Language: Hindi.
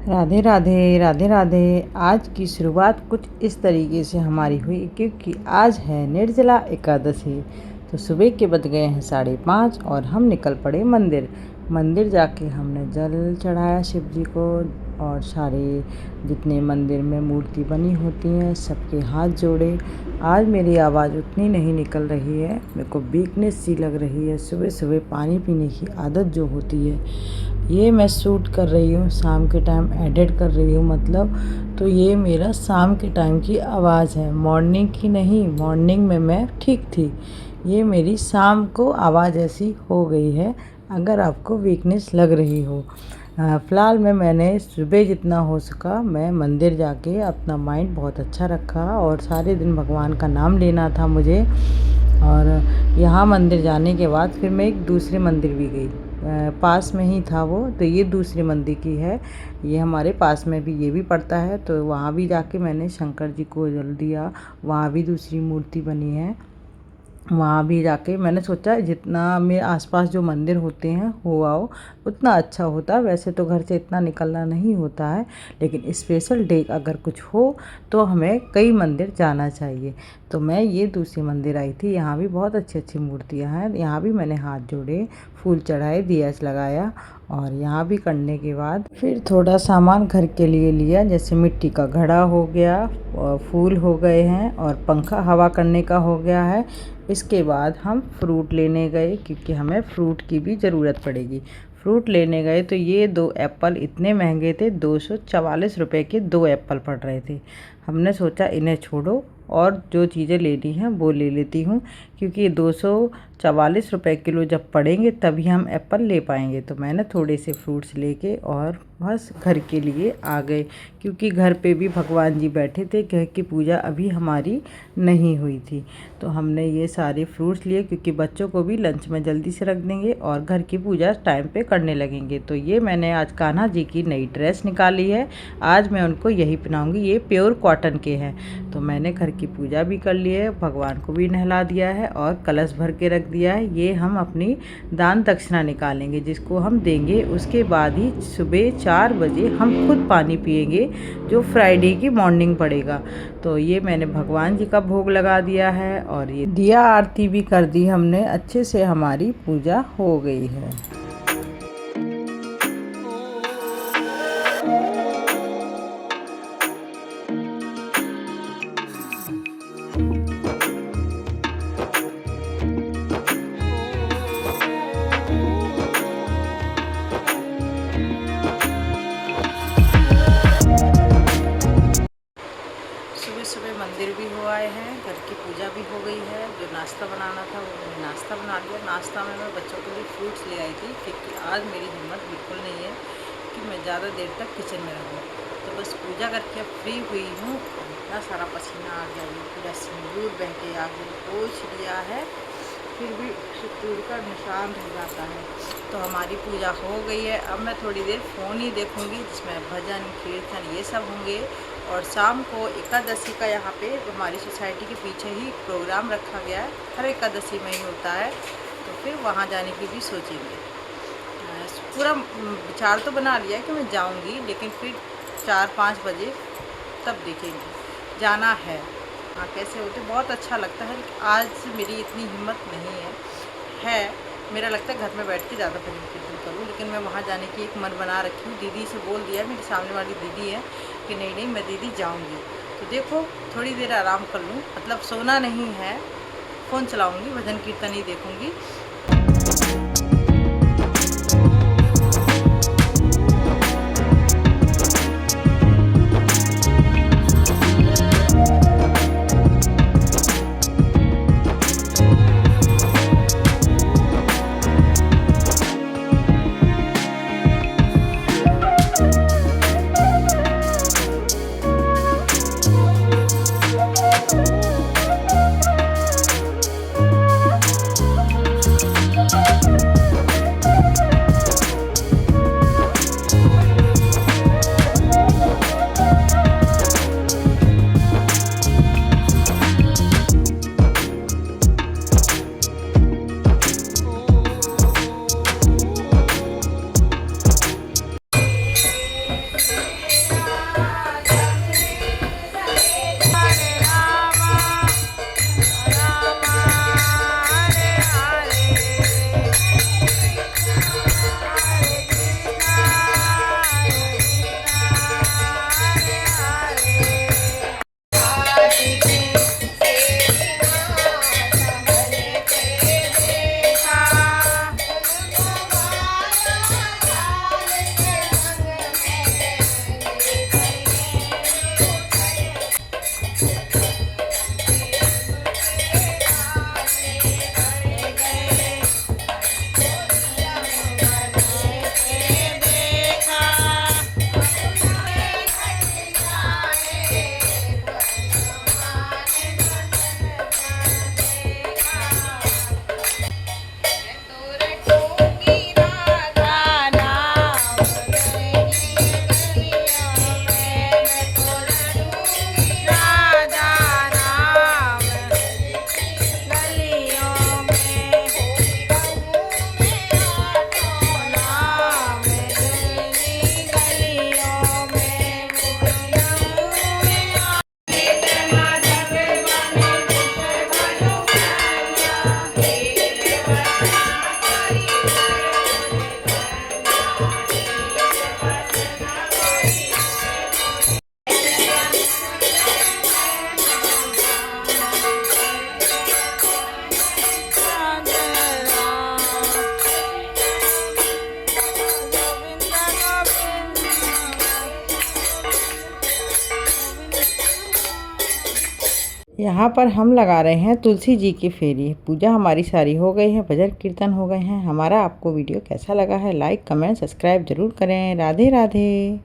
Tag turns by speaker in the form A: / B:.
A: राधे राधे राधे राधे। आज की शुरुआत कुछ इस तरीके से हमारी हुई क्योंकि आज है निर्जला एकादशी। तो सुबह के बज गए हैं 5:30 और हम निकल पड़े मंदिर जाके हमने जल चढ़ाया शिव जी को और सारे जितने मंदिर में मूर्ति बनी होती हैं सबके हाथ जोड़े। आज मेरी आवाज़ उतनी नहीं निकल रही है, मेरे को वीकनेस सी लग रही है। सुबह सुबह पानी पीने की आदत जो होती है, ये मैं शूट कर रही हूँ, शाम के टाइम एडिट कर रही हूँ मतलब। तो ये मेरा शाम के टाइम की आवाज़ है, मॉर्निंग की नहीं। मॉर्निंग में मैं ठीक थी, ये मेरी शाम को आवाज़ ऐसी हो गई है। अगर आपको वीकनेस लग रही हो, फ़िलहाल मैंने सुबह जितना हो सका मैं मंदिर जाके अपना माइंड बहुत अच्छा रखा और सारे दिन भगवान का नाम लेना था मुझे। और यहाँ मंदिर जाने के बाद फिर मैं एक दूसरे मंदिर भी गई, पास में ही था वो। तो ये दूसरे मंदिर की है, ये हमारे पास में भी ये भी पड़ता है। तो वहाँ भी जाके मैंने शंकर जी को जल दिया। वहाँ भी दूसरी मूर्ति बनी है, वहाँ भी जाके मैंने सोचा जितना मेरे आसपास जो मंदिर होते हैं हो आओ उतना अच्छा होता। वैसे तो घर से इतना निकलना नहीं होता है, लेकिन स्पेशल डे अगर कुछ हो तो हमें कई मंदिर जाना चाहिए। तो मैं ये दूसरी मंदिर आई थी, यहाँ भी बहुत अच्छी अच्छी मूर्तियाँ हैं। यहाँ भी मैंने हाथ जोड़े, फूल चढ़ाए, दिया लगाया और यहाँ भी करने के बाद फिर थोड़ा सामान घर के लिए लिया, जैसे मिट्टी का घड़ा हो गया और फूल हो गए हैं और पंखा हवा करने का हो गया है। इसके बाद हम फ्रूट लेने गए क्योंकि हमें फ्रूट की भी ज़रूरत पड़ेगी। फ्रूट लेने गए तो ये 2 एप्पल इतने महंगे थे, 244 रुपए के 2 एप्पल पड़ रहे थे। हमने सोचा इन्हें छोड़ो और जो चीज़ें लेनी हैं वो ले लेती हूँ, क्योंकि 244 रुपए किलो जब पड़ेंगे तभी हम एप्पल ले पाएंगे। तो मैंने थोड़े से फ्रूट्स लेके और बस घर के लिए आ गए, क्योंकि घर पे भी भगवान जी बैठे थे, घर की पूजा अभी हमारी नहीं हुई थी। तो हमने ये सारे फ्रूट्स लिए क्योंकि बच्चों को भी लंच में जल्दी से रख देंगे और घर की पूजा टाइम पे करने लगेंगे। तो ये मैंने आज कान्हा जी की नई ड्रेस निकाली है, आज मैं उनको यही पहनाऊँगी। ये प्योर कॉटन के हैं। तो मैंने घर की पूजा भी कर ली है, भगवान को भी नहला दिया है और कलश भर के रख दिया है। ये हम अपनी दान दक्षिणा निकालेंगे जिसको हम देंगे। उसके बाद ही सुबह 4 बजे हम खुद पानी पिएंगे, जो फ्राइडे की मॉर्निंग पड़ेगा। तो ये मैंने भगवान जी का भोग लगा दिया है और ये दिया आरती भी कर दी हमने। अच्छे से हमारी पूजा हो गई है। सुबह सुबह मंदिर भी हो आए हैं, घर की पूजा भी हो गई है। जो नाश्ता बनाना था वो मैंने नाश्ता बना लिया। नाश्ता में मैं बच्चों के लिए फ्रूट्स ले आई थी, क्योंकि आज मेरी हिम्मत बिल्कुल नहीं है कि मैं ज़्यादा देर तक किचन में रहूँ। तो बस पूजा करके अब फ्री हुई हूँ। इतना सारा पसीना आ गया, ये पूरा सिंदूर बह के आ गया, पोंछ लिया है फिर भी सिंदूर का निशान रह जाता है। तो हमारी पूजा हो गई है। अब मैं थोड़ी देर फ़ोन ही देखूँगी, जिसमें भजन कीर्तन ये सब होंगे। और शाम को एकादशी का यहाँ पे हमारी सोसाइटी के पीछे ही प्रोग्राम रखा गया है, हर एकादशी में ही होता है। तो फिर वहाँ जाने की भी सोचेंगे। पूरा विचार तो बना लिया है कि मैं जाऊँगी, लेकिन फिर 4-5 बजे तब देखेंगे, जाना है। हाँ, कैसे होते बहुत अच्छा लगता है। आज मेरी इतनी हिम्मत नहीं है मेरा लगता है घर में बैठ के ज़्यादा भजन कीर्तन करूँ, लेकिन मैं वहाँ जाने की एक मन बना रखी हूँ। दीदी से बोल दिया है, मेरी सामने वाली दीदी है, कि नहीं नहीं मैं दीदी जाऊँगी। तो देखो थोड़ी देर आराम कर लूँ, मतलब सोना नहीं है, फ़ोन चलाऊँगी, भजन कीर्तन ही देखूँगी। यहाँ पर हम लगा रहे हैं तुलसी जी की फेरी। पूजा हमारी सारी हो गई है, भजन कीर्तन हो गए हैं। हमारा आपको वीडियो कैसा लगा है लाइक कमेंट सब्सक्राइब जरूर करें। राधे राधे।